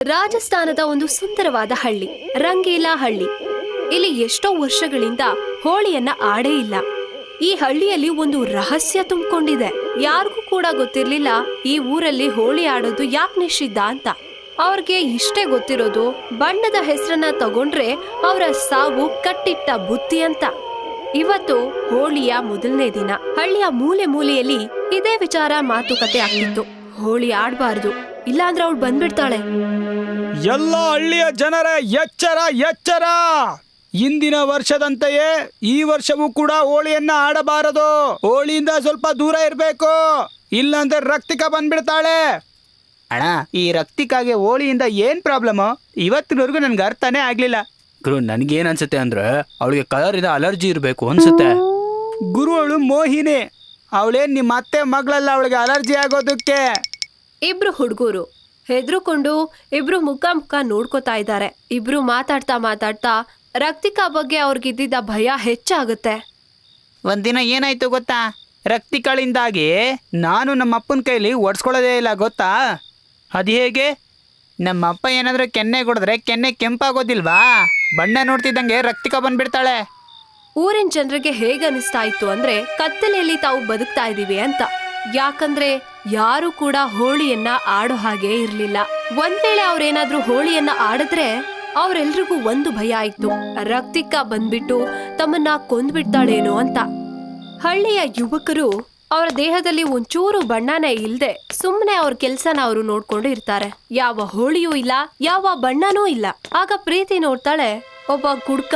ರಾಜಸ್ಥಾನದ ಒಂದು ಸುಂದರವಾದ ಹಳ್ಳಿ, ರಂಗೀಲಾ ಹಳ್ಳಿ. ಇಲ್ಲಿ ಎಷ್ಟೋ ವರ್ಷಗಳಿಂದ ಹೋಳಿಯನ್ನ ಆಡೇ ಇಲ್ಲ. ಈ ಹಳ್ಳಿಯಲ್ಲಿ ಒಂದು ರಹಸ್ಯ ತುಂಬಿಕೊಂಡಿದೆ. ಯಾರಿಗೂ ಕೂಡ ಗೊತ್ತಿರ್ಲಿಲ್ಲ ಈ ಊರಲ್ಲಿ ಹೋಳಿ ಆಡೋದು ಯಾಕೆ ನಿಷಿದ್ಧ ಅಂತ. ಅವ್ರಿಗೆ ಇಷ್ಟೇ ಗೊತ್ತಿರೋದು, ಬಣ್ಣದ ಹೆಸರನ್ನ ತಗೊಂಡ್ರೆ ಅವರ ಸಾವು ಕಟ್ಟಿಟ್ಟ ಬುತ್ತಿ ಅಂತ. ಇವತ್ತು ಹೋಳಿಯ ಮೊದಲನೇ ದಿನ. ಹಳ್ಳಿಯ ಮೂಲೆ ಮೂಲೆಯಲ್ಲಿ ಇದೇ ವಿಚಾರ ಮಾತುಕತೆ ಆಗ್ತಿತ್ತು. ಹೋಳಿ ಆಡ್ಬಾರ್ದು, ಇಲ್ಲಾಂದ್ರೆ ಅವಳು ಬಂದ್ಬಿಡ್ತಾಳೆ. ಎಲ್ಲ ಹಳ್ಳಿಯ ಜನರ ಎಚ್ಚರ ಎಚ್ಚರ! ಇಂದಿನ ವರ್ಷದಂತೆಯೇ ಈ ವರ್ಷವೂ ಕೂಡ ಹೋಳಿಯನ್ನ ಆಡಬಾರದು. ಹೋಳಿಯಿಂದ ಸ್ವಲ್ಪ ದೂರ ಇರಬೇಕು, ಇಲ್ಲಾಂದ್ರೆ ರಕ್ತಿಕ ಬಂದ್ಬಿಡ್ತಾಳೆ. ಅಣ್ಣ, ಈ ರಕ್ತಿಕಾಗೆ ಹೋಳಿಯಿಂದ ಏನ್ ಪ್ರಾಬ್ಲಮ್? ಇವತ್ತಿನವರೆಗೂ ನನ್ಗೆ ಅರ್ಥನೇ ಆಗ್ಲಿಲ್ಲ. ಗುರು, ನನ್ಗೇನ್ ಅನ್ಸುತ್ತೆ ಅಂದ್ರೆ ಅವಳಿಗೆ ಕಲರ್ ಇಂದ ಅಲರ್ಜಿ ಇರಬೇಕು ಅನ್ಸುತ್ತೆ. ಗುರು, ಅವಳು ಮೋಹಿನಿ. ಅವಳೇನ್ ನಿಮ್ಮ ಅತ್ತೆ ಮಗಳಲ್ಲ ಅವಳಿಗೆ ಅಲರ್ಜಿ ಆಗೋದಕ್ಕೆ. ಇಬ್ರು ಹುಡುಗರು ಹೆದ್ರುಕೊಂಡು ಇಬ್ರು ಮುಖ ಮುಖ ನೋಡ್ಕೋತಾ ಇದ್ದಾರೆ. ಇಬ್ರು ಮಾತಾಡ್ತಾ ರಕ್ತಿಕಾ ಬಗ್ಗೆ ಅವ್ರಿಗಿದ್ದ ಭಯ ಹೆಚ್ಚಾಗುತ್ತೆ. ಒಂದಿನ ಏನಾಯ್ತು ಗೊತ್ತಾ? ರಕ್ತಿಕಾಳಿಂದಾಗಿ ನಾನು ನಮ್ಮ ಅಪ್ಪನ ಕೈಲಿ ಒಡ್ಸ್ಕೊಳ್ಳೋದೇ ಇಲ್ಲ ಗೊತ್ತಾ? ಅದು ಹೇಗೆ? ನಮ್ಮ ಅಪ್ಪ ಏನಾದರೂ ಕೆನ್ನೆ ಕೊಡಿದ್ರೆ ಕೆನ್ನೆ ಕೆಂಪಾಗೋದಿಲ್ವಾ? ಬಣ್ಣ ನೋಡ್ತಿದ್ದಂಗೆ ರಕ್ತಿಕಾ ಬಂದ್ಬಿಡ್ತಾಳೆ. ಊರಿನ ಜನರಿಗೆ ಹೇಗನ್ನಿಸ್ತಾ ಇತ್ತು ಅಂದ್ರೆ ಕತ್ತಲೆಯಲ್ಲಿ ತಾವು ಬದುಕ್ತಾ ಇದೀವಿ ಅಂತ. ಯಾಕಂದ್ರೆ ಯಾರು ಕೂಡ ಹೋಳಿಯನ್ನ ಆಡೋ ಹಾಗೆ ಇರ್ಲಿಲ್ಲ. ಒಂದ್ ವೇಳೆ ಅವ್ರೇನಾದ್ರೂ ಹೋಳಿಯನ್ನ ಆಡಿದ್ರೆ ಅವ್ರೆಲ್ರಿಗೂ ಒಂದು ಭಯ ಆಯ್ತು, ರಕ್ತಿಕಾ ಬಂದ್ಬಿಟ್ಟು ತಮ್ಮನ್ನ ಕೊಂದ್ಬಿಡ್ತಾಳೇನೋ ಅಂತ. ಹಳ್ಳಿಯ ಯುವಕರು ಅವರ ದೇಹದಲ್ಲಿ ಒಂಚೂರು ಬಣ್ಣನೇ ಇಲ್ದೆ ಸುಮ್ಮನೆ ಅವ್ರ ಕೆಲ್ಸನ ಅವರು ನೋಡ್ಕೊಂಡು ಇರ್ತಾರೆ. ಯಾವ ಹೋಳಿಯೂ ಇಲ್ಲ, ಯಾವ ಬಣ್ಣನೂ ಇಲ್ಲ. ಆಗ ಪ್ರೀತಿ ನೋಡ್ತಾಳೆ, ಒಬ್ಬ ಕುಡ್ಕ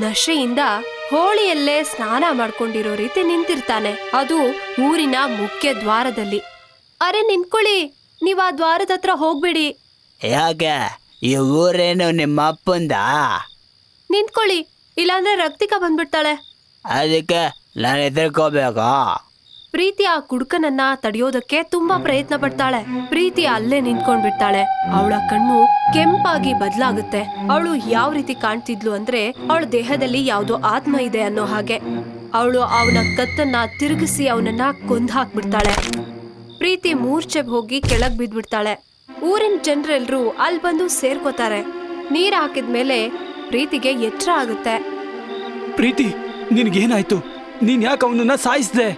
ನಶೆಯಿಂದ ಹೋಳಿಯಲ್ಲೇ ಸ್ನಾನ ಮಾಡ್ಕೊಂಡಿರೋ ರೀತಿ ನಿಂತಿರ್ತಾನೆ. ಅದು ಊರಿನ ಮುಖ್ಯ ದ್ವಾರದಲ್ಲಿ. ಅರೆ ನಿಂತ್ಕೊಳ್ಳಿ, ನೀವ್ ಆ ದ್ವಾರದ ಹತ್ರ ಹೋಗ್ಬೇಡಿ. ಯಾಕೆ? ಈ ಊರೇನು ನಿಮ್ಮ ಅಪ್ಪಂದ? ನಿಂತ್ಕೊಳ್ಳಿ, ಇಲ್ಲಾಂದ್ರೆ ರಕ್ತಿಕಾ ಬಂದ್ಬಿಡ್ತಾಳೆ. ಅದಕ್ಕೆ ನಾನು ಎದುರ್ಕೋಬೇಕಾ? ಪ್ರೀತಿ ಆ ಕುಡ್ಕನನ್ನ ತಡೆಯೋದಕ್ಕೆ ತುಂಬಾ ಪ್ರಯತ್ನ ಪಡ್ತಾಳೆ. ಪ್ರೀತಿ ಅಲ್ಲೇ ನಿಂತ್ಕೊಂಡ್ಬಿಡ್ತಾಳೆ. ಅವಳ ಕಣ್ಣು ಕೆಂಪಾಗಿ ಬದಲಾಗುತ್ತೆ. ಅವಳು ಯಾವ ರೀತಿ ಕಾಣ್ತಿದ್ಲು ಅಂದ್ರೆ ಅವಳ ದೇಹದಲ್ಲಿ ಯಾವ್ದೋ ಆತ್ಮ ಇದೆ ಅನ್ನೋ ಹಾಗೆ. ಅವಳು ಅವನ ಕತ್ತನ್ನ ತಿರುಗಿಸಿ ಅವನನ್ನ ಕೊಂದ್ ಹಾಕ್ಬಿಡ್ತಾಳೆ. ಪ್ರೀತಿ ಮೂರ್ಛೆಗೆ ಹೋಗಿ ಕೆಳಗ್ ಬಿದ್ಬಿಡ್ತಾಳೆ. ಊರಿನ ಜನರೆಲ್ರು ಅಲ್ಲಿ ಬಂದು ಸೇರ್ಕೋತಾರೆ. ನೀರ್ ಹಾಕಿದ್ಮೇಲೆ ಪ್ರೀತಿಗೆ ಎಚ್ಚರ ಆಗುತ್ತೆ. ಪ್ರೀತಿ, ನಿನ್ಗೇನಾಯ್ತು? ನೀನ್ ಯಾಕೆ ಅವನನ್ನ ಸಾಯಿಸ್ದೆ?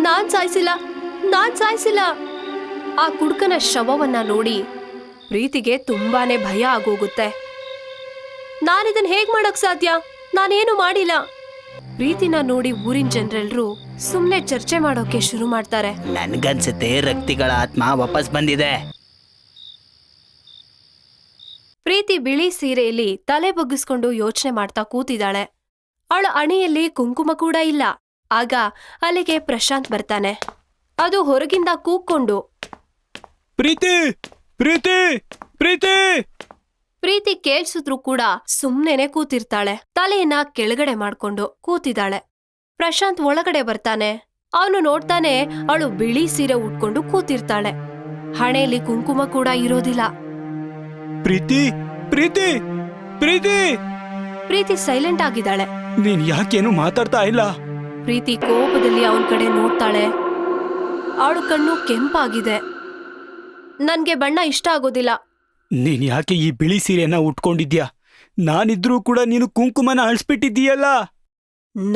ನಾನ್ ಸಾಯಿಸಿಲ್ಲ. ಆ ಕುಡ್ಕನ ಶವವನ್ನ ನೋಡಿ ಪ್ರೀತಿಗೆ ತುಂಬಾನೇ ಭಯ ಆಗೋಗುತ್ತೆ. ನಾನಿದನ್ ಹೇಗ್ ಮಾಡಕ್ ಸಾಧ್ಯ? ನಾನೇನು ಮಾಡಿಲ್ಲ. ಪ್ರೀತಿನ ನೋಡಿ ಊರಿನ ಜನರೆಲ್ರು ಸುಮ್ನೆ ಚರ್ಚೆ ಮಾಡೋಕೆ ಶುರು ಮಾಡ್ತಾರೆ. ನನ್ಗನ್ಸುತ್ತೆ ರಕ್ತಿಗಳ ಆತ್ಮ ವಾಪಸ್ ಬಂದಿದೆ. ಪ್ರೀತಿ ಬಿಳಿ ಸೀರೆಯಲ್ಲಿ ತಲೆ ಬಗ್ಗಿಸ್ಕೊಂಡು ಯೋಚನೆ ಮಾಡ್ತಾ ಕೂತಿದ್ದಾಳೆ. ಅವಳ ಅಣೆಯಲ್ಲಿ ಕುಂಕುಮ ಕೂಡ ಇಲ್ಲ. ಆಗ ಅಲ್ಲಿಗೆ ಪ್ರಶಾಂತ್ ಬರ್ತಾನೆ. ಅದು ಹೊರಗಿಂದ ಕೂಗ್ಕೊಂಡು, ಪ್ರೀತಿ ಪ್ರೀತಿ ಪ್ರೀತಿ! ಪ್ರೀತಿ ಕೇಳಿಸಿದ್ರು ಕೂಡ ಸುಮ್ನೆನೆ ಕೂತಿರ್ತಾಳೆ. ತಲೆಯನ್ನ ಕೆಳಗಡೆ ಮಾಡ್ಕೊಂಡು ಕೂತಿದ್ದಾಳೆ. ಪ್ರಶಾಂತ್ ಒಳಗಡೆ ಬರ್ತಾನೆ. ಅವನು ನೋಡ್ತಾನೆ, ಅವಳು ಬಿಳಿ ಸೀರೆ ಉಟ್ಕೊಂಡು ಕೂತಿರ್ತಾಳೆ. ಹಣೆಯಲ್ಲಿ ಕುಂಕುಮ ಕೂಡ ಇರೋದಿಲ್ಲ. ಪ್ರೀತಿ ಪ್ರೀತಿ ಪ್ರೀತಿ! ಪ್ರೀತಿ ಸೈಲೆಂಟ್ ಆಗಿದ್ದಾಳೆ. ನೀನ್ ಯಾಕೇನು ಮಾತಾಡ್ತಾ ಇಲ್ಲ? ಪ್ರೀತಿ ಕೋಪದಲ್ಲಿ ಅವನ ಕಡೆ ನೋಡ್ತಾಳೆ. ಅವಳು ಕಣ್ಣು ಕೆಂಪಾಗಿದೆ. ನನ್ಗೆ ಬಣ್ಣ ಇಷ್ಟ ಆಗೋದಿಲ್ಲ. ನೀನ್ ಯಾಕೆ ಈ ಬಿಳಿ ಸೀರೆಯನ್ನ ಉಟ್ಕೊಂಡಿದ್ಯಾ? ನಾನಿದ್ರೂ ಕೂಡ ನೀನು ಕುಂಕುಮನ ಅಳಿಸ್ಬಿಟ್ಟಿದ್ದೀಯಲ್ಲ.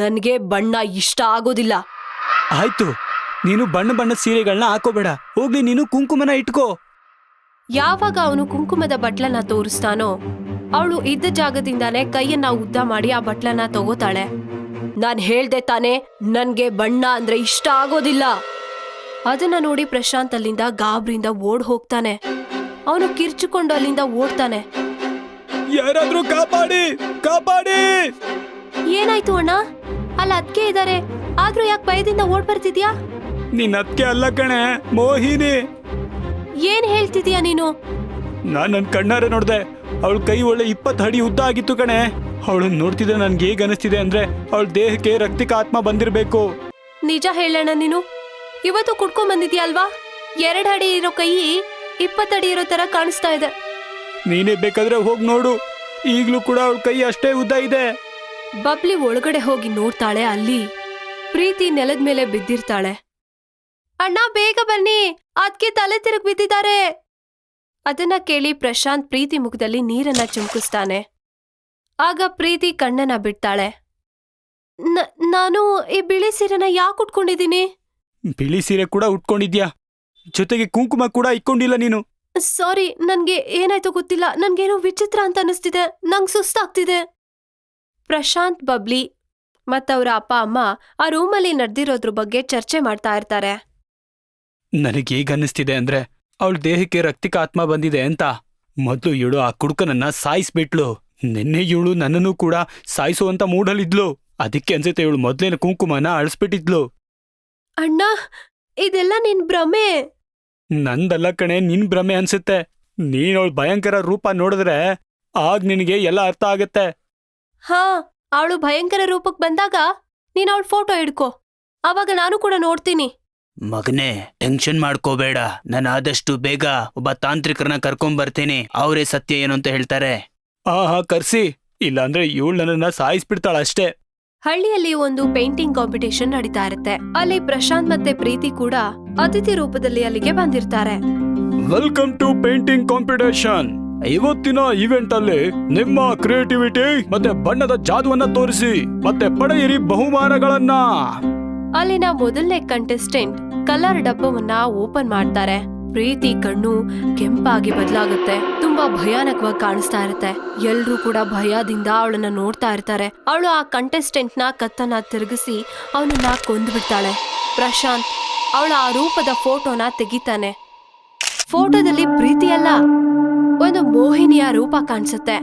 ನನ್ಗೆ ಬಣ್ಣ ಇಷ್ಟ ಆಗೋದಿಲ್ಲ. ಆಯ್ತು, ನೀನು ಬಣ್ಣದ ಸೀರೆಗಳನ್ನ ಹಾಕೋಬೇಡ. ಹೋಗ್ಲಿ, ನೀನು ಕುಂಕುಮನ ಇಟ್ಕೋ. ಯಾವಾಗ ಅವನು ಕುಂಕುಮದ ಬಟ್ಲನ್ನ ತೋರಿಸ್ತಾನೋ ಅವಳು ಇದ್ದ ಜಾಗದಿಂದಾನೆ ಕೈಯನ್ನ ಉದ್ದ ಮಾಡಿ ಆ ಬಟ್ಲನ್ನ ತಗೋತಾಳೆ. ನಾನ್ ಹೇಳ್ದೆ ತಾನೆ, ನನ್ಗೆ ಬಣ್ಣ ಅಂದ್ರೆ ಇಷ್ಟ ಆಗೋದಿಲ್ಲ. ಅದನ್ನ ನೋಡಿ ಪ್ರಶಾಂತ್ ಅಲ್ಲಿಂದ ಗಾಬ್ರಿಂದ ಓಡ್ ಹೋಗ್ತಾನೆ. ಅವನು ಕಿರ್ಚಿಕೊಂಡು ಅಲ್ಲಿಂದ ಓಡ್ತಾನೆ. ಯಾರಾದ್ರೂ ಕಾಪಾಡಿ ಕಾಪಾಡಿ! ಏನಾಯ್ತು ಅಣ್ಣ? ಅಲ್ಲ ಅದ್ಕೆ ಇದಾರೆ, ಆದ್ರೂ ಯಾಕೆ ಭಯದಿಂದ ಓಡ್ ಬರ್ತಿದ್ಯಾ? ನಿನ್ನ ಅದ್ಕೆ ಅಲ್ಲ ಕಣೆ, ಮೋಹಿನಿ. ಏನ್ ಹೇಳ್ತಿದ್ಯಾ ನೀನು? ನಾನ್ ನನ್ ಕಣ್ಣಾರೆ ನೋಡ್ದೆ. ಅವಳ ಕೈ ಒಳ್ಳೆ 20 ಅಡಿ ಉದ್ದ ಆಗಿತ್ತು ಕಣೆ. ಅವಳನ್ನ ನೋಡ್ತಿದ್ರೆ ನನ್ಗೆ ಹೇಗ್ ಅನಿಸ್ತಿದೆ ಅಂದ್ರೆ ಅವಳ ದೇಹಕ್ಕೆ ರಕ್ತಿಕ ಆತ್ಮ ಬಂದಿರ್ಬೇಕು. ನಿಜ ಹೇಳೋಣ, ನೀನು ಇವತ್ತು ಕುಡ್ಕೊಂಡ್ ಬಂದಿದ್ಯಾ ಅಲ್ವಾ? 2 ಅಡಿ ಇರೋ ಕೈ 20 ಅಡಿ ಇರೋ ತರ ಕಾಣಿಸ್ತಾ ಇದೆ. ನೀನೇ ಬೇಕಾದ್ರೆ ಹೋಗ್ ನೋಡು, ಈಗ್ಲೂ ಕೂಡ ಅವಳ ಕೈ ಅಷ್ಟೇ ಉದ್ದ ಇದೆ. ಬಬ್ಲಿ ಒಳಗಡೆ ಹೋಗಿ ನೋಡ್ತಾಳೆ. ಅಲ್ಲಿ ಪ್ರೀತಿ ನೆಲದ ಮೇಲೆ ಬಿದ್ದಿರ್ತಾಳೆ. ಅಣ್ಣ ಬೇಗ ಬನ್ನಿ, ಅದ್ಕೆ ತಲೆ ತಿರುಗ್ ಬಿದ್ದಿದ್ದಾರೆ. ಅದನ್ನ ಕೇಳಿ ಪ್ರಶಾಂತ್ ಪ್ರೀತಿ ಮುಖದಲ್ಲಿ ನೀರನ್ನ ಚಿಮುಕಿಸ್ತಾನೆ. ಆಗ ಪ್ರೀತಿ ಕಣ್ಣನ್ನ ಬಿಡ್ತಾಳೆ. ನಾನು ಈ ಬಿಳಿ ಸೀರೆನ ಯಾಕೆ ಉಟ್ಕೊಂಡಿದ್ದೀನಿ? ಬಿಳಿ ಸೀರೆ ಕೂಡ ಉಟ್ಕೊಂಡಿದ್ಯಾ, ಜೊತೆಗೆ ಕುಂಕುಮ ಕೂಡ ಇಕ್ಕೊಂಡಿಲ್ಲ ನೀನು. ಸಾರಿ, ನನ್ಗೆ ಏನಾಯ್ತು ಗೊತ್ತಿಲ್ಲ. ನನ್ಗೇನೋ ವಿಚಿತ್ರ ಅಂತ ಅನಿಸ್ತಿದೆ. ನಂಗ್ ಸುಸ್ತಾಗ್ತಿದೆ. ಪ್ರಶಾಂತ್, ಬಬ್ಲಿ ಮತ್ತವ್ರ ಅಪ್ಪ ಅಮ್ಮ ಆ ರೂಮಲ್ಲಿ ನಡೆದಿರೋದ್ರ ಬಗ್ಗೆ ಚರ್ಚೆ ಮಾಡ್ತಾ ಇರ್ತಾರೆ. ನನಗೆ ಹೇಗ್ ಅನ್ನಿಸ್ತಿದೆ ಅಂದ್ರೆ ಅವಳ ದೇಹಕ್ಕೆ ರಕ್ತಿಕ ಆತ್ಮ ಬಂದಿದೆ ಅಂತ. ಮೊದ್ಲು ಇವಳು ಆ ಕುಡುಕನನ್ನ ಸಾಯಿಸ್ಬಿಟ್ಲು. ನಿನ್ನೆ ಇವಳು ನನ್ನನ್ನು ಕೂಡ ಸಾಯಿಸುವಂತ ಮೂಡಲಿದ್ಲು. ಅದಕ್ಕೆ ಅನ್ಸುತ್ತೆ ಇವಳು ಮೊದ್ಲೇನ ಕುಂಕುಮನ ಅಳಿಸ್ಬಿಟ್ಟಿದ್ಲು. ಅಣ್ಣ, ಇದೆಲ್ಲ ನಿನ್ ಭ್ರಮೆ. ನಂದಲ್ಲ ಕಣೆ, ನಿನ್ ಭ್ರಮೆ ಅನ್ಸುತ್ತೆ. ನೀನ್ ಅವಳ ಭಯಂಕರ ರೂಪ ನೋಡಿದ್ರೆ ಆಗ ನಿನಗೆ ಎಲ್ಲ ಅರ್ಥ ಆಗತ್ತೆ. ಹಾ, ಅವಳು ಭಯಂಕರ ರೂಪಕ್ ಬಂದಾಗ ನೀನ್ ಅವಳ ಫೋಟೋ ಹಿಡ್ಕೋ, ಅವಾಗ ನಾನು ಕೂಡ ನೋಡ್ತೀನಿ. ಮಗನೇ, ಟೆನ್ಷನ್ ಮಾಡ್ಕೋಬೇಡ. ನಾನು ಆದಷ್ಟು ಬೇಗ ಒಬ್ಬ ತಾಂತ್ರಿಕರನ್ನ ಕರ್ಕೊಂಬರ್ತೀನಿ. ಅವರೇ ಸತ್ಯ ಏನು ಅಂತ ಹೇಳ್ತಾರೆ. ಹಾ ಕರ್ಸಿ, ಇಲ್ಲಾಂದ್ರೆ ಇವಳು ನನ್ನನ್ನ ಸಾಯಿಸ್ಬಿಡ್ತಾಳ ಅಷ್ಟೇ. ಹಳ್ಳಿಯಲ್ಲಿ ಒಂದು ಪೇಂಟಿಂಗ್ ಕಾಂಪಿಟೇಷನ್ ನಡೀತಾ ಇರುತ್ತೆ. ಅಲ್ಲಿ ಪ್ರಶಾಂತ್ ಮತ್ತೆ ಪ್ರೀತಿ ಕೂಡ ಅತಿಥಿ ರೂಪದಲ್ಲಿ ಅಲ್ಲಿಗೆ ಬಂದಿರ್ತಾರೆ. Welcome to painting competition. ಇವತ್ತಿನ ಇವೆಂಟ್ ಅಲ್ಲಿ ನಿಮ್ಮ ಕ್ರಿಯೇಟಿವಿಟಿ ಮತ್ತೆ ಬಣ್ಣದ ಜಾದುವನ್ನ ತೋರಿಸಿ ಮತ್ತೆ ಪಡೆಯಿರಿ ಬಹುಮಾನಗಳನ್ನ. ಅಲ್ಲಿನ ಮೊದಲನೇ ಕಂಟೆಸ್ಟೆಂಟ್ ಕಲರ್ ಡಬ್ಬವನ್ನ ಓಪನ್ ಮಾಡ್ತಾರೆ. ಪ್ರೀತಿ ಕಣ್ಣು ಕೆಂಪಾಗಿ ಬದಲಾಗುತ್ತೆ. ತುಂಬಾ ಭಯಾನಕವಾಗಿ ಕಾಣಿಸ್ತಾ ಇರುತ್ತೆ. ಎಲ್ರೂ ಕೂಡ ಭಯದಿಂದ ಅವಳನ್ನ ನೋಡ್ತಾ ಇರ್ತಾರೆ. ಅವಳು ಆ ಕಂಟೆಸ್ಟೆಂಟ್ ನ ಕತ್ತನ್ನ ತಿರುಗಿಸಿ ಅವನನ್ನ ಕೊಂದ್ಬಿಡ್ತಾಳೆ. ಪ್ರಶಾಂತ್ ಅವಳ ಆ ರೂಪದ ಫೋಟೋನ ತೆಗಿತಾನೆ. ಫೋಟೋದಲ್ಲಿ ಪ್ರೀತಿ ಅಲ್ಲ, ಒಂದು ಮೋಹಿನಿಯ ರೂಪ ಕಾಣಿಸುತ್ತೆ.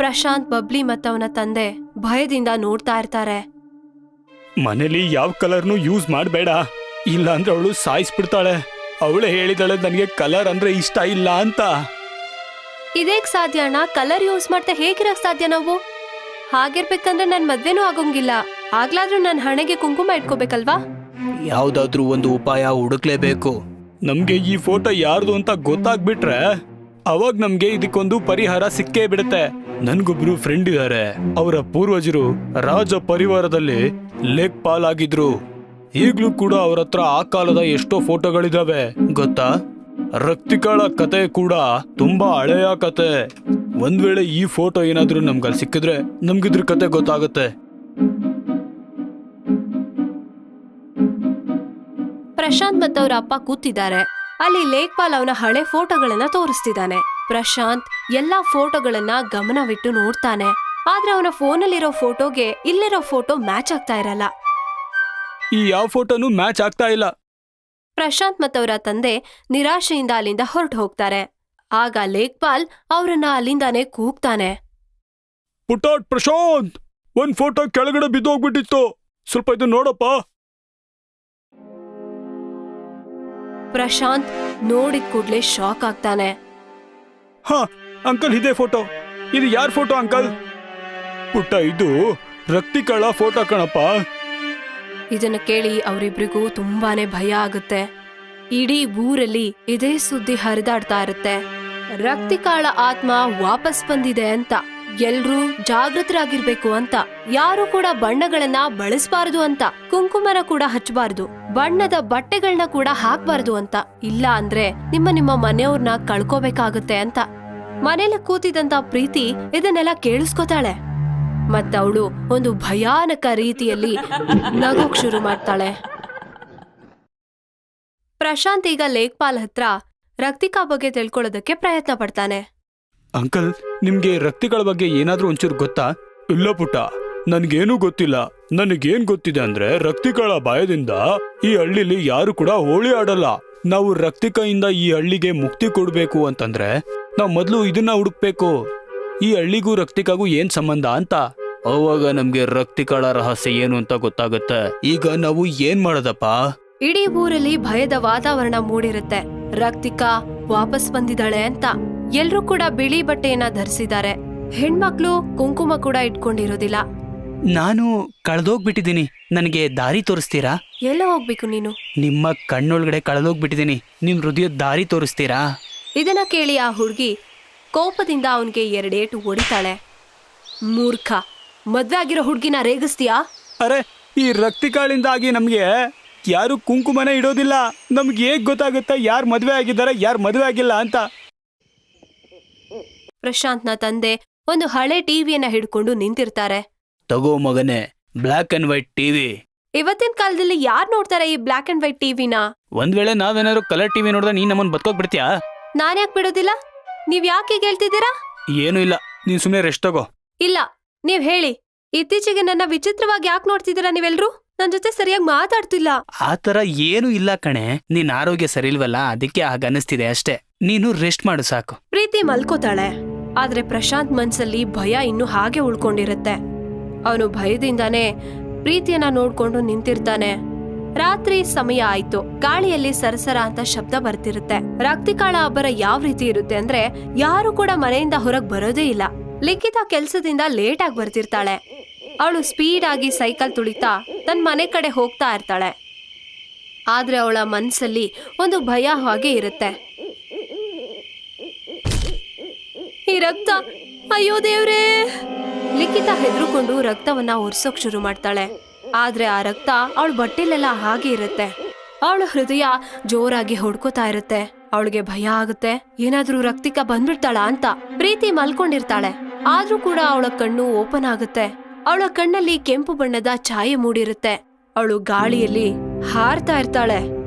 ಪ್ರಶಾಂತ್, ಬಬ್ಲಿ ಮತ್ತವನ ತಂದೆ ಭಯದಿಂದ ನೋಡ್ತಾ ಇರ್ತಾರೆ. ಮನೇಲಿ ಯಾವ ಕಲರ್ನು ಯೂಸ್ ಮಾಡಬೇಡ, ಇಲ್ಲ ಅಂದ್ರೆ ಅವಳು ಸಾಯಿಸ್ಬಿಡ್ತಾಳೆ. ಅವಳೇ ಹೇಳಿದಾಳೆ ನನಗೆ ಕಲರ್ ಅಂದ್ರೆ ಇಷ್ಟ ಇಲ್ಲ ಅಂತ. ಇದೇಗ್ ಸಾಧ್ಯ ಅಣ್ಣ? ಕಲರ್ ಯೂಸ್ ಮಾಡ್ತಾ ಹೇಗಿರಕ್ ಸಾಧ್ಯ ನಾವು? ಹಾಗಿರ್ಬೇಕಂದ್ರೆ ನನ್ ಮದ್ವೆನೂ ಆಗೋಂಗಿಲ್ಲ. ಆಗ್ಲಾದ್ರೂ ನನ್ ಹಣೆಗೆ ಕುಂಕುಮ ಇಟ್ಕೋಬೇಕಲ್ವಾ? ಯಾವ್ದಾದ್ರೂ ಒಂದು ಉಪಾಯ ಹುಡುಕ್ಲೇಬೇಕು. ನಮ್ಗೆ ಈ ಫೋಟೋ ಯಾರ್ದು ಅಂತ ಗೊತ್ತಾಗ್ಬಿಟ್ರೆ ಅವಾಗ ನಮ್ಗೆ ಇದಕ್ಕೊಂದು ಪರಿಹಾರ ಸಿಕ್ಕೇ ಬಿಡುತ್ತೆ. ನನ್ಗೊಬ್ರು ಫ್ರೆಂಡ್ ಇದಾರೆ. ಅವರ ಪೂರ್ವಜರು ರಾಜ ಪರಿವಾರದಲ್ಲಿ ಲೇಖ್ಪಾಲ್ ಆಗಿದ್ರು. ಈಗ್ಲೂ ಕೂಡ ಅವ್ರ ಹತ್ರ ಆ ಕಾಲದ ಎಷ್ಟೋ ಫೋಟೋಗಳಿದಾವೆ ಗೊತ್ತಾ. ರಕ್ತಿಕಾಳ ಕತೆ ಕೂಡ ತುಂಬಾ ಹಳೆಯ ಕತೆ. ಒಂದ್ ವೇಳೆ ಈ ಫೋಟೋ ಏನಾದ್ರೂ ನಮ್ಗಲ್ಲಿ ಸಿಕ್ಕಿದ್ರೆ ನಮ್ಗಿದ್ರ ಕತೆ ಗೊತ್ತಾಗುತ್ತೆ. ಪ್ರಶಾಂತ್ ಮತ್ತವ್ರ ಅಪ್ಪ ಕೂತಿದ್ದಾರೆ. ಅಲ್ಲಿ ಲೇಖ್ಪಾಲ್ ಅವನ ಹಳೆ ಫೋಟೋಗಳನ್ನ ತೋರಿಸ್ತಿದ್ದಾನೆ. ಪ್ರಶಾಂತ್ ಎಲ್ಲಾ ಫೋಟೋಗಳನ್ನ ಗಮನವಿಟ್ಟು ನೋಡ್ತಾನೆ. ಆದ್ರೆ ಅವನ ಫೋನಲ್ಲಿರೋ ಫೋಟೋಗೆ ಇಲ್ಲಿರೋ ಫೋಟೋ ಮ್ಯಾಚ್ ಆಗ್ತಾ ಇರಲ್ಲ. ಈ ಯಾವ ಫೋಟೋನು ಮ್ಯಾಚ್ ಆಗ್ತಾ ಇಲ್ಲ. ಪ್ರಶಾಂತ್ ಮತ್ತವರ ತಂದೆ ನಿರಾಶೆಯಿಂದ ಅಲ್ಲಿಂದ ಹೊರಟು ಹೋಗ್ತಾರೆ. ಆಗ ಲೇಖ್ಪಾಲ್ ಅವರನ್ನ ಅಲ್ಲಿಂದಾನೆ ಕೂಗ್ತಾನೆ. ಪುಟಾಟ್ ಪ್ರಶಾಂತ್, ಒಂದ್ ಫೋಟೋ ಕೆಳಗಡೆ ಬಿದ್ದೋಗ್ಬಿಟ್ಟಿತ್ತು, ಸ್ವಲ್ಪ ಇದು ನೋಡಪ್ಪ. ಪ್ರಶಾಂತ್ ನೋಡಿದ ಕೂಡ್ಲೆ ಶಾಕ್ ಆಗ್ತಾನೆ. ಹಾ ಅಂಕಲ್, ಇದೇ ಫೋಟೋ. ಇದು ಯಾರ್ ಫೋಟೋ ಅಂಕಲ್? ಪುಟ್ಟ, ಇದು ರಕ್ತಿಕಳ ಫೋಟೋ ಕಣಪ್ಪ. ಇದನ್ನ ಕೇಳಿ ಅವರಿಬ್ರಿಗೂ ತುಂಬಾನೇ ಭಯ ಆಗುತ್ತೆ. ಇಡೀ ಊರಲ್ಲಿ ಇದೇ ಸುದ್ದಿ ಹರಿದಾಡ್ತಾ ಇರುತ್ತೆ. ರಕ್ತಿಕಾಳ ಆತ್ಮ ವಾಪಸ್ ಬಂದಿದೆ ಅಂತ. ಎಲ್ರೂ ಜಾಗೃತರಾಗಿರ್ಬೇಕು ಅಂತ. ಯಾರು ಕೂಡ ಬಣ್ಣಗಳನ್ನ ಬಳಸಬಾರದು ಅಂತ. ಕುಂಕುಮನ ಕೂಡ ಹಚ್ಚಬಾರ್ದು. ಬಣ್ಣದ ಬಟ್ಟೆಗಳನ್ನ ಕೂಡ ಹಾಕ್ಬಾರ್ದು ಅಂತ. ಇಲ್ಲ ಅಂದ್ರೆ ನಿಮ್ಮ ಮನೆಯವ್ರನ್ನ ಕಳ್ಕೋಬೇಕಾಗುತ್ತೆ ಅಂತ. ಮನೇಲಿ ಕೂತಿದಂತ ಪ್ರೀತಿ ಇದನ್ನೆಲ್ಲ ಕೇಳಿಸ್ಕೊತಾಳೆ. ಮತ್ತವಳು ಒಂದು ಭಯಾನಕ ರೀತಿಯಲ್ಲಿ ನಗೋಕ್ ಶುರು ಮಾಡ್ತಾಳೆ. ಪ್ರಶಾಂತ್ ಈಗ ಲೇಖ್ಪಾಲ್ ಹತ್ರ ರಕ್ತಿಕಾ ಬಗ್ಗೆ ತಿಳ್ಕೊಳ್ಳೋದಕ್ಕೆ ಪ್ರಯತ್ನ ಪಡ್ತಾನೆ. ಅಂಕಲ್, ನಿಮ್ಗೆ ರಕ್ತಿಗಳ ಬಗ್ಗೆ ಏನಾದ್ರೂ ಒಂಚೂರು ಗೊತ್ತಾ? ಇಲ್ಲ ಪುಟ್ಟ, ನನ್ಗೇನೂ ಗೊತ್ತಿಲ್ಲ. ನನಗೇನ್ ಗೊತ್ತಿದೆ ಅಂದ್ರೆ ರಕ್ತಿಗಳ ಭಯದಿಂದ ಈ ಹಳ್ಳಿಲಿ ಯಾರು ಕೂಡ ಹೋಳಿ ಆಡಲ್ಲ. ನಾವು ರಕ್ತಿಕೆಯಿಂದ ಈ ಹಳ್ಳಿಗೆ ಮುಕ್ತಿ ಕೊಡ್ಬೇಕು ಅಂತಂದ್ರೆ ನಾವ್ ಮೊದ್ಲು ಇದನ್ನ ಹುಡುಕ್ಬೇಕು. ಈ ಹಳ್ಳಿಗೂ ರಕ್ತಿಕಾಗೂ ಏನ್ ಸಂಬಂಧ ಅಂತ. ಅವಾಗ ನಮ್ಗೆ ರಕ್ತಿಕಳ ರಹಸ್ಯ ಏನು ಅಂತ ಗೊತ್ತಾಗುತ್ತೆ. ಈಗ ನಾವು ಏನ್ ಮಾಡೋದಪ್ಪ? ಇಡೀ ಊರಲ್ಲಿ ಭಯದ ವಾತಾವರಣ ಮೂಡಿರುತ್ತೆ. ರಕ್ತಿಕಾ ವಾಪಸ್ ಬಂದಿದ್ದಾಳೆ ಅಂತ. ಎಲ್ರೂ ಕೂಡ ಬಿಳಿ ಬಟ್ಟೆಯನ್ನ ಧರಿಸಿದ್ದಾರೆ. ಹೆಣ್ಮಕ್ಳು ಕುಂಕುಮ ಕೂಡ ಇಟ್ಕೊಂಡಿರೋದಿಲ್ಲ. ನಾನು ಕಳೆದೋಗ್ಬಿಟ್ಟಿದ್ದೀನಿ, ನನಗೆ ದಾರಿ ತೋರಿಸ್ತೀರಾ? ಎಲ್ಲ ಹೋಗ್ಬೇಕು ನೀನು? ನಿಮ್ಮ ಕಣ್ಣೊಳಗಡೆ ಕಳೆದೋಗ್ಬಿಟ್ಟಿದ್ದೀನಿ, ನಿಮ್ ಹೃದಯದ ದಾರಿ ತೋರಿಸ್ತೀರಾ? ಇದನ್ನ ಕೇಳಿ ಆ ಹುಡುಗಿ ಕೋಪದಿಂದ ಅವನ್ಗೆ 2 ಏಟು ಹೊಡಿತಾಳೆ. ಮೂರ್ಖ, ಮದ್ವೆ ಆಗಿರೋ ಹುಡ್ಗಿನ ರೇಗಿಸ್ತೀಯಾ? ಅರೆ, ಈ ರಕ್ತಿಕಾಳಿಂದಾಗಿ ನಮ್ಗೆ ಯಾರು ಕುಂಕುಮನೇ ಇಡೋದಿಲ್ಲ. ನಮ್ಗೆ ಹೇಗ್ ಗೊತ್ತಾಗುತ್ತೆ ಯಾರು ಮದ್ವೆ ಆಗಿದ್ದಾರೆ ಯಾರು ಮದ್ವೆ ಆಗಿಲ್ಲ ಅಂತ? ಪ್ರಶಾಂತ್ನ ತಂದೆ ಒಂದು ಹಳೆ ಟಿವಿಯನ್ನ ಹಿಡ್ಕೊಂಡು ನಿಂತಿರ್ತಾರೆ. ತಗೋ ಮಗನೇ, ಬ್ಲಾಕ್ ಅಂಡ್ ವೈಟ್ ಟಿವಿ. ಇವತ್ತಿನ ಕಾಲದಲ್ಲಿ ಯಾರ್ ನೋಡ್ತಾರೆ ಈ ಬ್ಲಾಕ್ ಅಂಡ್ ವೈಟ್ ಟಿವಿನ? ಒಂದ್ ವೇಳೆ ನಾವೇನಾದ್ರು ಕಲರ್ ಟಿವಿ ನೋಡಿದ್ರೆ ನೀನ್ ನಮ್ಮನ್ ಬದುಕೋಕ್ ಬಿಡ್ತೀಯಾ? ನಾನ್ ಯಾಕೆ ಬಿಡೋದಿಲ್ಲ? ನೀವ್ ಯಾಕೆ ಹೀಗ್ ಹೇಳ್ತಿದ್ದೀರಾ? ಏನೂ ಇಲ್ಲ, ನೀನ್ ಸುಮ್ನೆ ರೆಸ್ಟ್ ತಗೋ. ಇಲ್ಲ, ನೀವ್ ಹೇಳಿ, ಇತ್ತೀಚೆಗೆ ನನ್ನ ವಿಚಿತ್ರವಾಗಿ ಯಾಕೆ ನೋಡ್ತಿದ್ದೀರಾ ನೀವೆಲ್ರೂ? ನನ್ ಜೊತೆ ಸರಿಯಾಗಿ ಮಾತಾಡ್ತಿಲ್ಲ. ಆತರ ಏನೂ ಇಲ್ಲ ಕಣೆ, ನಿನ್ ಆರೋಗ್ಯ ಸರಿ ಇಲ್ವಲ್ಲ, ಅದಕ್ಕೆ ಹಾಗನ್ನಿಸ್ತಿದೆ ಅಷ್ಟೇ. ನೀನು ರೆಸ್ಟ್ ಮಾಡು ಸಾಕು. ಪ್ರೀತಿ ಮಲ್ಕೋತಾಳೆ, ಆದ್ರೆ ಪ್ರಶಾಂತ್ ಮನ್ಸಲ್ಲಿ ಭಯ ಇನ್ನು ಹಾಗೆ ಉಳ್ಕೊಂಡಿರುತ್ತೆ. ಅವನು ಭಯದಿಂದಾನೇ ಪ್ರೀತಿಯನ್ನ ನೋಡ್ಕೊಂಡು ನಿಂತಿರ್ತಾನೆ. ರಾತ್ರಿ ಸಮಯ ಆಯ್ತು. ಗಾಳಿಯಲ್ಲಿ ಸರಸರ ಅಂತ ಶಬ್ದ ಬರ್ತಿರುತ್ತೆ. ರಕ್ತಿಕಾಳ ಅಬ್ಬರ ಯಾವ ರೀತಿ ಇರುತ್ತೆ ಅಂದ್ರೆ ಯಾರು ಕೂಡ ಮನೆಯಿಂದ ಹೊರಗ್ ಬರೋದೇ ಇಲ್ಲ. ಲಿಖಿತ ಕೆಲ್ಸದಿಂದ ಲೇಟ್ ಆಗಿ ಬರ್ತಿರ್ತಾಳೆ. ಅವಳು ಸ್ಪೀಡ್ ಆಗಿ ಸೈಕಲ್ ತುಳಿತಾ ತನ್ನ ಮನೆ ಕಡೆ ಹೋಗ್ತಾ ಇರ್ತಾಳೆ. ಆದ್ರೆ ಅವಳ ಮನ್ಸಲ್ಲಿ ಒಂದು ಭಯ ಹಾಗೆ ಇರುತ್ತೆ. ಈ ರಕ್ತ, ಅಯ್ಯೋ ದೇವ್ರೇ! ಲಿಖಿತ ಹೆದರ್ಕೊಂಡು ರಕ್ತವನ್ನ ಒರ್ಸೋಕ್ ಶುರು ಮಾಡ್ತಾಳೆ. ಆದ್ರೆ ಆ ರಕ್ತ ಅವಳ ಬಟ್ಟೆಲೆಲ್ಲ ಹಾಗೆ ಇರುತ್ತೆ. ಅವಳ ಹೃದಯ ಜೋರಾಗಿ ಹೊಡ್ಕೋತಾ ಇರುತ್ತೆ. ಅವಳಿಗೆ ಭಯ ಆಗುತ್ತೆ, ಏನಾದ್ರೂ ರಕ್ತಿಕ ಬಂದ್ಬಿಡ್ತಾಳ ಅಂತ. ಪ್ರೀತಿ ಮಲ್ಕೊಂಡಿರ್ತಾಳೆ, ಆದ್ರೂ ಕೂಡ ಅವಳ ಕಣ್ಣು ಓಪನ್ ಆಗುತ್ತೆ. ಅವಳ ಕಣ್ಣಲ್ಲಿ ಕೆಂಪು ಬಣ್ಣದ ಛಾಯೆ ಮೂಡಿರುತ್ತೆ. ಅವಳು ಗಾಳಿಯಲ್ಲಿ ಹಾರ್ತಾ ಇರ್ತಾಳೆ.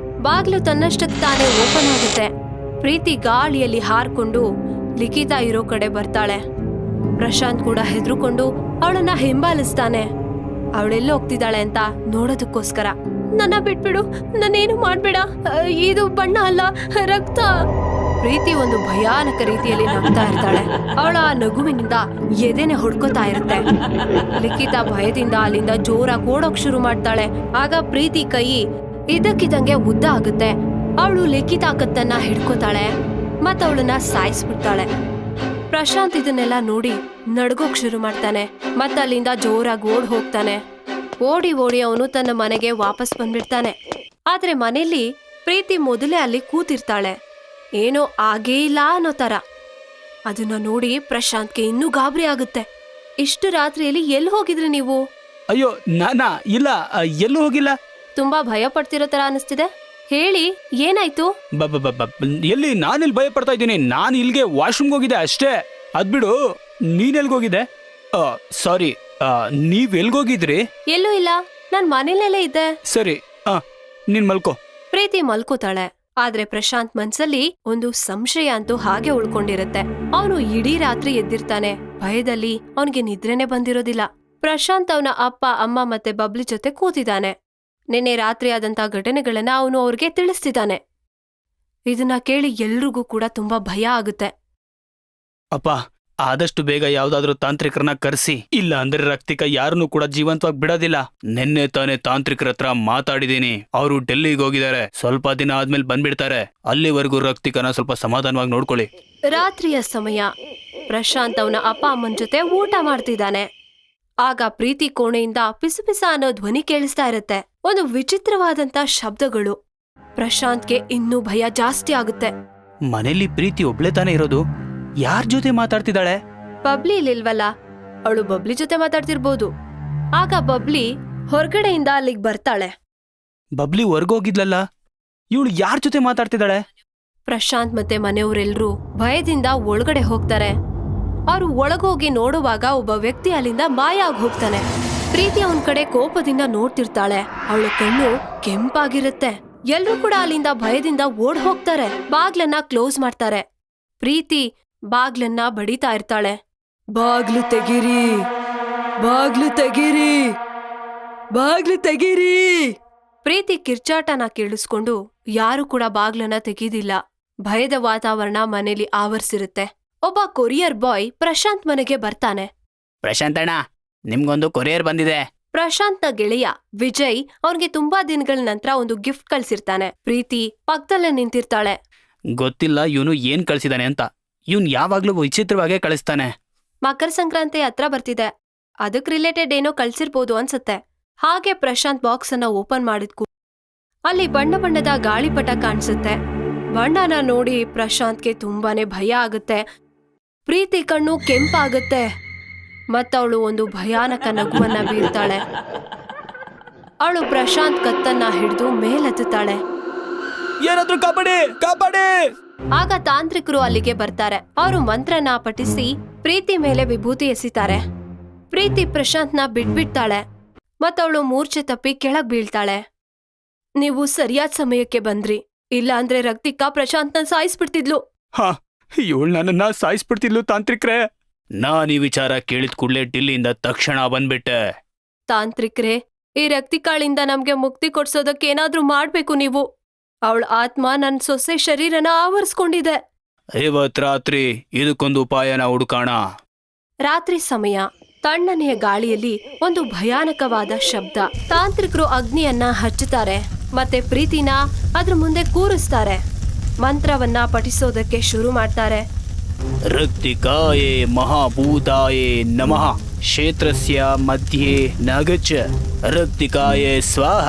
ಬಾಗ್ಲು ತನ್ನಷ್ಟಕ್ಕೆ ತಾನೇ ಓಪನ್ ಆಗುತ್ತೆ. ಪ್ರೀತಿ ಗಾಳಿಯಲ್ಲಿ ಹಾರ್ಕೊಂಡು ಲಿಖಿತ ಇರೋ ಕಡೆ ಬರ್ತಾಳೆ. ಪ್ರಶಾಂತ್ ಕೂಡ ಹೆದರ್ಕೊಂಡು ಅವಳನ್ನ ಹಿಂಬಾಲಿಸ್ತಾನೆ. ಅವಳೆಲ್ಲ ಹೋಗ್ತಿದ್ದಾಳೆ ಅಂತ ನೋಡೋದಕ್ಕೋಸ್ಕರ. ನನ್ನ ಬಿಟ್ಬಿಡು, ನಾನೇನು ಮಾಡ್ಬೇಡ, ಇದು ಬಣ್ಣ ಅಲ್ಲ, ರಕ್ತ. ಪ್ರೀತಿ ಒಂದು ಭಯಾನಕ ರೀತಿಯಲ್ಲಿ ನಗ್ತಾ ಇರ್ತಾಳೆ. ಅವಳ ಆ ನಗುವಿನಿಂದ ಎದೆನೆ ಹೊಡ್ಕೋತಾ ಇರುತ್ತೆ. ಲಿಖಿತ ಭಯದಿಂದ ಅಲ್ಲಿಂದ ಜೋರಾಗಿ ಓಡೋಕ್ ಶುರು ಮಾಡ್ತಾಳೆ. ಆಗ ಪ್ರೀತಿ ಕೈ ಇದಕ್ಕಿದಂಗೆ ಉದ್ದ ಆಗುತ್ತೆ. ಅವಳು ಲಿಖಿತ ಕತ್ತನ್ನ ಹಿಡ್ಕೋತಾಳೆ ಮತ್ತ ಅವಳನ್ನ ಸಾಯಿಸ್ಬಿಡ್ತಾಳೆ. ಪ್ರಶಾಂತ್ ಇದನ್ನೆಲ್ಲ ನೋಡಿ ನಡ್ಗೋಕ್ ಶುರು ಮಾಡ್ತಾನೆ. ಮತ್ತ ಅಲ್ಲಿಂದ ಜೋರಾಗಿ ಓಡ್ ಹೋಗ್ತಾನೆ. ಓಡಿ ಅವನು ತನ್ನ ಮನೆಗೆ ವಾಪಸ್ ಬಂದ್ಬಿಡ್ತಾನೆ. ಆದ್ರೆ ಮನೆಯಲ್ಲಿ ಪ್ರೀತಿ ಮೊದಲೇ ಅಲ್ಲಿ ಕೂತಿರ್ತಾಳೆ, ಏನೋ ಆಗೇ ಇಲ್ಲ ಅನ್ನೋ ತರ. ಅದನ್ನ ನೋಡಿ ಪ್ರಶಾಂತ್ಗೆ ಇನ್ನೂ ಗಾಬರಿ ಆಗುತ್ತೆ. ಇಷ್ಟು ರಾತ್ರಿಯಲ್ಲಿ ಎಲ್ಲಿ ಹೋಗಿದ್ರಿ ನೀವು? ಅಯ್ಯೋ ನಾನಾ ಇಲ್ಲ, ಎಲ್ಲೂ ಹೋಗಿಲ್ಲ. ತುಂಬಾ ಭಯ ಪಡ್ತಿರೋ ತರ ಅನಿಸ್ತಿದೆ. ಹೇಳಿ, ಏನಾಯ್ತು? ಎಲ್ಲಿ? ನಾನಿಲ್ಲಿ ಭಯ ಪಡ್ತಾ ಇದ್ದೀನಿ. ನಾನು ಇಲ್ಲಿಗೆ ವಾಶ್ರೂಮ್ಗೆ ಹೋಗಿದ್ದೆ ಅಷ್ಟೇ. ಅದ್ಬಿಡು, ನೀನ್ ಎಲ್ಗೋಗಿದ್ದೆ? ಸಾರಿ, ನೀವ್ ಎಲ್ಗೋಗಿದ್ರಿ? ಎಲ್ಲೂ ಇಲ್ಲ, ನಾನ್ ಮನೇಲೆಲ್ಲ ಇದ್ದೆ. ಸರಿ, ನೀನ್ ಮಲ್ಕೋ. ಪ್ರೀತಿ ಮಲ್ಕೋತಾಳೆ. ಆದ್ರೆ ಪ್ರಶಾಂತ್ ಮನ್ಸಲ್ಲಿ ಒಂದು ಸಂಶಯ ಅಂತೂ ಹಾಗೆ ಉಳ್ಕೊಂಡಿರುತ್ತೆ. ಅವನು ಇಡೀ ರಾತ್ರಿ ಎದ್ದಿರ್ತಾನೆ. ಭಯದಲ್ಲಿ ಅವನಿಗೆ ನಿದ್ರೆನೆ ಬಂದಿರೋದಿಲ್ಲ. ಪ್ರಶಾಂತ್ ಅವನ ಅಪ್ಪ, ಅಮ್ಮ ಮತ್ತೆ ಬಬ್ಲಿ ಜೊತೆ ಕೂತಿದ್ದಾನೆ. ನಿನ್ನೆ ರಾತ್ರಿ ಆದಂತ ಘಟನೆಗಳನ್ನ ಅವನು ಅವ್ರಿಗೆ ತಿಳಿಸ್ತಿದ್ದಾನೆ. ಇದನ್ನ ಕೇಳಿ ಎಲ್ರಿಗೂ ಕೂಡ ತುಂಬಾ ಭಯ ಆಗುತ್ತೆ. ಅಪ್ಪ, ಆದಷ್ಟು ಬೇಗ ಯಾವ್ದಾದ್ರೂ ತಾಂತ್ರಿಕರನ್ನ ಕರೆಸಿ, ಇಲ್ಲ ಅಂದ್ರೆ ರಕ್ತಿಕ ಯಾರನ್ನೂ ಕೂಡ ಜೀವಂತವಾಗಿ ಬಿಡೋದಿಲ್ಲ. ನಿನ್ನೆ ತಾನೇ ತಾಂತ್ರಿಕರ ಹತ್ರ ಮಾತಾಡಿದೀನಿ. ಅವರು ಡೆಲ್ಲಿಗೆ ಹೋಗಿದ್ದಾರೆ. ಸ್ವಲ್ಪ ದಿನ ಆದ್ಮೇಲೆ ಬಂದ್ಬಿಡ್ತಾರೆ. ಅಲ್ಲಿವರೆಗೂ ರಕ್ತಿಕನ ಸ್ವಲ್ಪ ಸಮಾಧಾನವಾಗಿ ನೋಡ್ಕೊಳ್ಳಿ. ರಾತ್ರಿಯ ಸಮಯ. ಪ್ರಶಾಂತ್ ಅವನ ಅಪ್ಪ ಅಮ್ಮನ ಜೊತೆ ಊಟ ಮಾಡ್ತಿದ್ದಾನೆ. ಆಗ ಪ್ರೀತಿ ಕೋಣೆಯಿಂದ ಪಿಸುಪಿಸ ಅನ್ನೋ ಧ್ವನಿ ಕೇಳಿಸ್ತಾ ಇರುತ್ತೆ. ಒಂದು ವಿಚಿತ್ರವಾದಂತ ಶಬ್ದಗಳು. ಪ್ರಶಾಂತ್ಗೆ ಇನ್ನೂ ಭಯ ಜಾಸ್ತಿ ಆಗುತ್ತೆ. ಮನೇಲಿ ಪ್ರೀತಿ ಒಬ್ಳೆ ತಾನೇ ಇರೋದು. ಯಾರ್ ಜೊತೆ ಮಾತಾಡ್ತಿದ್ದಾಳೆ? ಬಬ್ಲಿ ಇಲ್ಲಿಲ್ವಲ್ಲ, ಅವಳು ಬಬ್ಲಿ ಜೊತೆ ಮಾತಾಡ್ತಿರ್ಬೋದು. ಆಗ ಬಬ್ಲಿ ಹೊರಗಡೆಯಿಂದ ಅಲ್ಲಿಗೆ ಬರ್ತಾಳೆ. ಬಬ್ಲಿ ಹೊರ್ಗೋಗಿದ್ಲಲ್ಲ, ಇವಳು ಯಾರ್ ಜೊತೆ ಮಾತಾಡ್ತಿದ್ದಾಳೆ? ಪ್ರಶಾಂತ್ ಮತ್ತೆ ಮನೆಯವರೆಲ್ಲರೂ ಭಯದಿಂದ ಒಳಗಡೆ ಹೋಗ್ತಾರೆ. ಅವರು ಒಳಗೋಗಿ ನೋಡುವಾಗ ಒಬ್ಬ ವ್ಯಕ್ತಿ ಅಲ್ಲಿಂದ ಮಾಯ ಆಗಿ ಹೋಗ್ತಾನೆ. ಪ್ರೀತಿ ಅವನ್ ಕಡೆ ಕೋಪದಿಂದ ನೋಡ್ತಿರ್ತಾಳೆ. ಅವಳ ಕಣ್ಣು ಕೆಂಪಾಗಿರುತ್ತೆ. ಎಲ್ರೂ ಕೂಡ ಅಲ್ಲಿಂದ ಭಯದಿಂದ ಓಡ್ ಹೋಗ್ತಾರೆ. ಬಾಗ್ಲನ್ನ ಕ್ಲೋಸ್ ಮಾಡ್ತಾರೆ. ಪ್ರೀತಿ ಬಾಗ್ಲನ್ನ ಬಡಿತಾ ಇರ್ತಾಳೆ. ಬಾಗ್ಲು ತೆಗೀರಿ, ಬಾಗ್ಲು ತೆಗೀರಿ, ಬಾಗ್ಲು ತೆಗೀರಿ. ಪ್ರೀತಿ ಕಿರ್ಚಾಟನ ಕೇಳಿಸ್ಕೊಂಡು ಯಾರು ಕೂಡ ಬಾಗ್ಲನ್ನ ತೆಗೀದಿಲ್ಲ. ಭಯದ ವಾತಾವರಣ ಮನೇಲಿ ಆವರಿಸಿರುತ್ತೆ. ಒಬ್ಬ ಕೊರಿಯರ್ ಬಾಯ್ ಪ್ರಶಾಂತ್ ಮನೆಗೆ ಬರ್ತಾನೆ. ಪ್ರಶಾಂತ್ ಅಣ್ಣ, ನಿಮ್ಗೊಂದು ಕೊರಿಯರ್ ಬಂದಿದೆ. ಪ್ರಶಾಂತ್ನ ಗೆಳೆಯ ವಿಜಯ್ ಅವನ್ಗೆ ತುಂಬಾ ದಿನಗಳ ನಂತರ ಒಂದು ಗಿಫ್ಟ್ ಕಳ್ಸಿರ್ತಾನೆ. ಪ್ರೀತಿ ಪಕ್ಕದಲ್ಲೇ ನಿಂತಿರ್ತಾಳೆ. ಗೊತ್ತಿಲ್ಲ ಇವನು ಏನ್ ಕಳ್ಸಿದಾನೆ ಅಂತ. ಇವನ್ ಯಾವಾಗ್ಲೂ ವಿಚಿತ್ರವಾಗೇ ಕಳಿಸ್ತಾನೆ. ಮಕರ ಸಂಕ್ರಾಂತಿ ಹತ್ರ ಬರ್ತಿದೆ, ಅದಕ್ ರಿಲೇಟೆಡ್ ಏನೋ ಕಳ್ಸಿರ್ಬೋದು ಅನ್ಸತ್ತೆ. ಹಾಗೆ ಪ್ರಶಾಂತ್ ಬಾಕ್ಸ್ ಅನ್ನ ಓಪನ್ ಮಾಡಿದ್ಕು ಅಲ್ಲಿ ಬಣ್ಣ ಬಣ್ಣದ ಗಾಳಿಪಟ ಕಾಣಿಸುತ್ತೆ. ಬಣ್ಣನ ನೋಡಿ ಪ್ರಶಾಂತ್ಗೆ ತುಂಬಾನೇ ಭಯ ಆಗುತ್ತೆ. ಪ್ರೀತಿ ಕಣ್ಣು ಕೆಂಪಾಗುತ್ತೆ. ಮತ್ತವಳು ಒಂದು ಭಯಾನಕ ನಗುವನ್ನ ಬೀರ್ತಾಳೆ. ಅವಳು ಪ್ರಶಾಂತ್ ಕತ್ತನ್ನ ಹಿಡಿದು ಮೇಲೆತ್ತುತ್ತಾಳೆ. ಏನಾದ್ರೂ ಕಾಪಾಡಿ, ಕಾಪಾಡಿ! ಆಗ ತಾಂತ್ರಿಕರು ಅಲ್ಲಿಗೆ ಬರ್ತಾರೆ. ಅವರು ಮಂತ್ರನ ಪಠಿಸಿ ಪ್ರೀತಿ ಮೇಲೆ ವಿಭೂತಿ ಎಸಿತಾರೆ. ಪ್ರೀತಿ ಪ್ರಶಾಂತ್ನ ಬಿಟ್ಬಿಡ್ತಾಳೆ ಮತ್ತವಳು ಮೂರ್ಛೆ ತಪ್ಪಿ ಕೆಳಗ್ ಬೀಳ್ತಾಳೆ. ನೀವು ಸರಿಯಾದ ಸಮಯಕ್ಕೆ ಬಂದ್ರಿ, ಇಲ್ಲ ಅಂದ್ರೆ ರಕ್ತಿಕಾ ಪ್ರಶಾಂತ್ನ ಸಾಯಿಸ್ಬಿಡ್ತಿದ್ಲು. ಹಾ, ಇವಳು ನನ್ನನ್ನ ಸಾಯಿಸ್ಬಿಡ್ತಿದ್ಲು ತಾಂತ್ರಿಕ್ರೆ. ನಾನ್ ಈ ವಿಚಾರ ಕೇಳಿದ ಕೂಡ್ಲೆ ಡಿಲ್ಲಿಯಿಂದ ತಕ್ಷಣ ಬಂದ್ಬಿಟ್ಟೆ. ತಾಂತ್ರಿಕ್ರೆ, ಈ ರಕ್ತಿಕಾಳಿಂದ ನಮ್ಗೆ ಮುಕ್ತಿ ಕೊಡ್ಸೋದಕ್ಕೆ ಏನಾದ್ರೂ ಮಾಡ್ಬೇಕು ನೀವು. ಅವಳ ಆತ್ಮ ನನ್ ಸೊಸೆ ಶರೀರನ ಆವರಿಸ್ಕೊಂಡಿದೆ. ಇವತ್ ರಾತ್ರಿ ಇದಕ್ಕೊಂದು ಉಪಾಯನ ಹುಡುಕಾಣ. ರಾತ್ರಿ ಸಮಯ, ತಣ್ಣನೆಯ ಗಾಳಿಯಲ್ಲಿ ಒಂದು ಭಯಾನಕವಾದ ಶಬ್ದ. ತಾಂತ್ರಿಕರು ಅಗ್ನಿಯನ್ನ ಹಚ್ಚುತ್ತಾರೆ ಮತ್ತೆ ಪ್ರೀತಿನ ಅದ್ರ ಮುಂದೆ ಕೂರಿಸ್ತಾರೆ. ಮಂತ್ರವನ್ನ ಪಠಿಸೋದಕ್ಕೆ ಶುರು ಮಾಡ್ತಾರೆ. ರಕ್ತಿಕಾಯೇ ಮಹಾಭೂತಾಯೇ ನಮಃ ಕ್ಷೇತ್ರಸ್ಯ ಮಧ್ಯೆ ನಗಚ್ಚ ರಕ್ತಿಕಾಯೇ ಸ್ವಾಹ.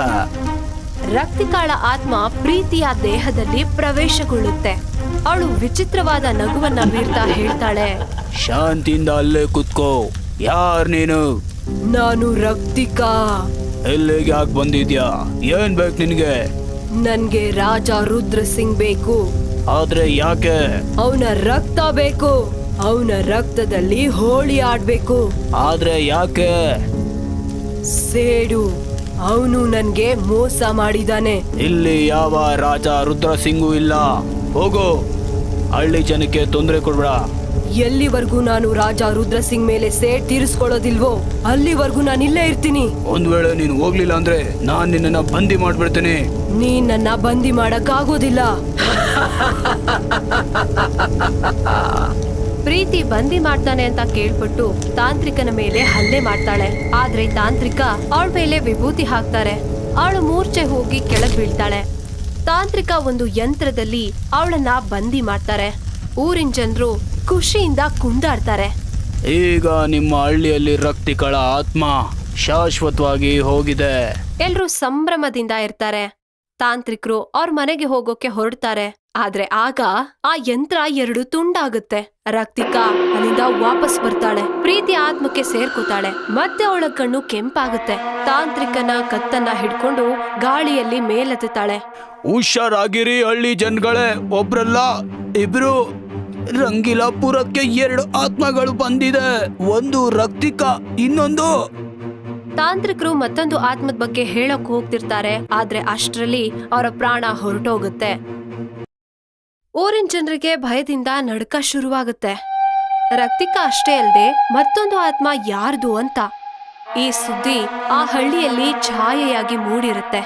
ರಕ್ತಿಕಾಳ ಆತ್ಮ ಪ್ರೀತಿಯ ದೇಹದಲ್ಲಿ ಪ್ರವೇಶಗೊಳ್ಳುತ್ತೆ. ಅವಳು ವಿಚಿತ್ರವಾದ ನಗುವನ್ನ ಬೀರ್ತಾ ಹೇಳ್ತಾಳೆ, ಶಾಂತಿಯಿಂದ ಅಲ್ಲೇ ಕುತ್ಕೋ. ಯಾರ್ ನೀನು? ನಾನು ರಕ್ತಿಕಾ. ಎಲ್ಲಿಗೆ ಯಾಕೆ ಬಂದಿದ್ಯಾ? ಏನ್ ಬೇಕು ನಿನ್ಗೆ? ನನ್ಗೆ ರಾಜ ರುದ್ರ ಸಿಂಗ್ ಬೇಕು. ಆದ್ರೆ ಯಾಕೆ? ಅವನ ರಕ್ತ ಬೇಕು. ಅವನ ರಕ್ತದಲ್ಲಿ ಹೋಳಿ ಆಡ್ಬೇಕು. ಆದ್ರೆ ಯಾಕೆ? ಸೇಡು, ಅವನು ನನ್ಗೆ ಮೋಸ ಮಾಡಿದಾನೆ. ಇಲ್ಲಿ ಯಾವ ರಾಜ ರುದ್ರ ಸಿಂಗು ಇಲ್ಲ. ಹೋಗು, ಹಳ್ಳಿ ಜನಕ್ಕೆ ತೊಂದರೆ ಕೊಡ್ಬೇಡ. ಎಲ್ಲಿವರೆಗೂ ನಾನು ರಾಜ ರುದ್ರ ಸಿಂಗ್ ಮೇಲೆ ಸೇಡ್ ತೀರಿಸ್ಕೊಳ್ಳೋದಿಲ್ವೋ ಅಲ್ಲಿವರೆಗೂ ನಾನು ಇಲ್ಲೇ ಇರ್ತೀನಿ. ಒಂದ್ ವೇಳೆ ನೀನು ಹೋಗ್ಲಿಲ್ಲ ಅಂದ್ರೆ ನಾನ್ ನಿನ್ನ ಬಂದಿ ಮಾಡ್ಬಿಡ್ತೀನಿ. ನೀನ್ ನನ್ನ ಬಂದಿ ಮಾಡಕ್ಕಾಗೋದಿಲ್ಲ. ಪ್ರೀತಿ ಬಂದಿ ಮಾಡ್ತಾನೆ ಅಂತ ಕೇಳ್ಪಟ್ಟು ತಾಂತ್ರಿಕನ ಮೇಲೆ ಹಲ್ಲೆ ಮಾಡ್ತಾಳೆ. ಆದ್ರೆ ತಾಂತ್ರಿಕ ಅವಳ ಮೇಲೆ ವಿಭೂತಿ ಹಾಕ್ತಾರೆ. ಅವಳು ಮೂರ್ಛೆ ಹೋಗಿ ಕೆಳಗ್ ಬೀಳ್ತಾಳೆ. ತಾಂತ್ರಿಕ ಒಂದು ಯಂತ್ರದಲ್ಲಿ ಅವಳನ್ನ ಬಂದಿ ಮಾಡ್ತಾರೆ. ಊರಿನ ಜನರು ಖುಷಿಯಿಂದ ಕುಂದಾಡ್ತಾರೆ. ಈಗ ನಿಮ್ಮ ಹಳ್ಳಿಯಲ್ಲಿ ರಕ್ತಿಕಳ ಆತ್ಮ ಶಾಶ್ವತವಾಗಿ ಹೋಗಿದೆ. ಎಲ್ರೂ ಸಂಭ್ರಮದಿಂದ ಇರ್ತಾರೆ. ತಾಂತ್ರಿಕರು ಅವ್ರ ಮನೆಗೆ ಹೋಗೋಕೆ ಹೊರಡ್ತಾರೆ. ಆದ್ರೆ ಆಗ ಆ ಯಂತ್ರ 2 ತುಂಡಾಗುತ್ತೆ. ರಕ್ತಿಕಾ ಅಲ್ಲಿಂದ ವಾಪಸ್ ಬರ್ತಾಳೆ. ಪ್ರೀತಿ ಆತ್ಮಕ್ಕೆ ಸೇರ್ಕೋತಾಳೆ. ಮತ್ತೆ ಅವಳ ಕಣ್ಣು ಕೆಂಪಾಗುತ್ತೆ. ತಾಂತ್ರಿಕನ ಕತ್ತನ್ನ ಹಿಡ್ಕೊಂಡು ಗಾಳಿಯಲ್ಲಿ ಮೇಲೆತ್ತಾಳೆ. ಹುಷಾರಾಗಿರಿ ಹಳ್ಳಿ ಜನಗಳೇ, ಒಬ್ರಲ್ಲ ಇಬ್ರು. ರಂಗಿಲಾಪುರಕ್ಕೆ 2 ಆತ್ಮಗಳು ಬಂದಿದೆ. ಒಂದು ರಕ್ತಿಕಾ, ಇನ್ನೊಂದು. ತಾಂತ್ರಿಕರು ಮತ್ತೊಂದು ಆತ್ಮದ ಬಗ್ಗೆ ಹೇಳಕ್ ಹೋಗ್ತಿರ್ತಾರೆ. ಆದ್ರೆ ಅಷ್ಟ್ರಲ್ಲಿ ಅವರ ಪ್ರಾಣ ಹೊರಟೋಗುತ್ತೆ. ಊರಿನ ಜನರಿಗೆ ಭಯದಿಂದ ನಡುಕ ಶುರುವಾಗುತ್ತೆ. ರಕ್ತಿಕಾ ಅಷ್ಟೇ ಅಲ್ಲದೆ ಮತ್ತೊಂದು ಆತ್ಮ ಯಾರ್ದು ಅಂತ ಈ ಸುದ್ದಿ ಆ ಹಳ್ಳಿಯಲ್ಲಿ ಛಾಯೆಯಾಗಿ ಮೂಡಿರುತ್ತೆ.